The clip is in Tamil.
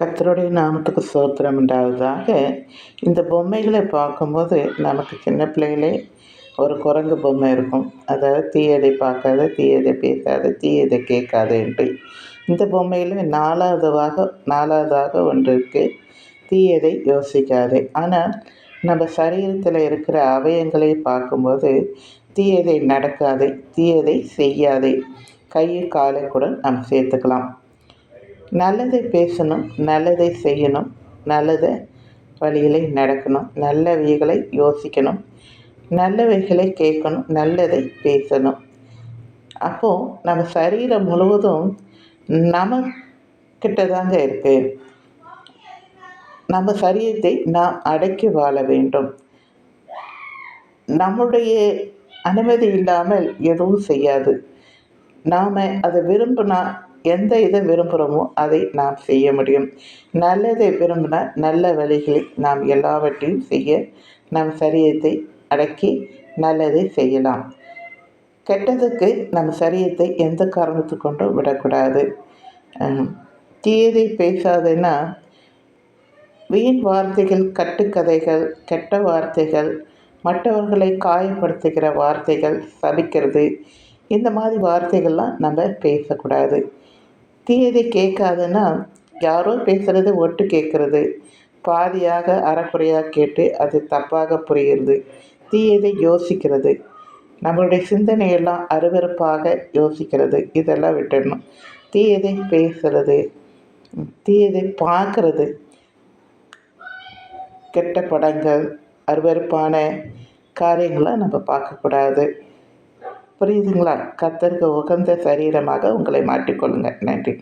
கர்த்தருடைய நாமத்துக்கு ஸ்தோத்திரம் உண்டாவதாக. இந்த பொம்மைகளை பார்க்கும்போது நமக்கு சின்ன பிள்ளையிலே ஒரு குரங்கு பொம்மை இருக்கும். அதாவது தீயதை பார்க்காத, தீயதை பேசாத, தீயதை கேட்காத என்று. இந்த பொம்மையில 4வதாக ஒன்று இருக்கு. தீயதை யோசிக்காதே. ஆனால் நம்ம சரீரத்தில் இருக்கிற அவயங்களை பார்க்கும்போது தீயதை நடக்காதே, தீயதை செய்யாதே. கை காலை கூட நம்ம சேர்த்துக்கலாம். நல்லதை பேசணும், நல்லதை செய்யணும், நல்லத வழியிலே நடக்கணும், நல்லவைகளை யோசிக்கணும், நல்லவைகளை கேட்கணும், நல்லதை பேசணும். அப்போது நம்ம சரீரம் முழுவதும் நமக்கிட்ட தாங்க இருக்கு. நம்ம சரீரத்தை நாம் அடக்கி வாழ வேண்டும். நம்முடைய அனுமதி இல்லாமல் எதுவும் செய்யாது. நாம் அதை விரும்பினா, எந்த இதை விரும்புகிறோமோ அதை நாம் செய்ய முடியும். நல்லதை விரும்பினா நல்ல வழிகளில் நாம் எல்லாவற்றையும் செய்ய நம் சரீரத்தை அடக்கி நல்லதை செய்யலாம். கெட்டதுக்கு நம் சரீரத்தை எந்த காரணத்து கொண்டும் விடக்கூடாது. தீயதை பேசாதேன்னா, வீண் வார்த்தைகள், கட்டுக்கதைகள், கெட்ட வார்த்தைகள், மற்றவர்களை காயப்படுத்துகிற வார்த்தைகள், சபிக்கிறது, இந்த மாதிரி வார்த்தைகள்லாம் நம்ம பேசக்கூடாது. தீயதை கேட்காதுன்னா, யாரோ பேசுகிறது ஒட்டு கேட்குறது, பாதியாக அறக்குறையாக கேட்டு அது தப்பாக புரிகிறது. தீயதை யோசிக்கிறது, நம்மளுடைய சிந்தனையெல்லாம் அருவருப்பாக யோசிக்கிறது, இதெல்லாம் விட்டுடணும். தீயதை பேசுறது, தீயதை பார்க்குறது, கெட்ட படங்கள், அருவருப்பான காரியங்களை நம்ம பார்க்கக்கூடாது. புரியுதுங்களா? கர்த்தருக்கு உகந்த சரீரமாக உங்களை மாற்றிக்கொள்ளுங்கள். நன்றி.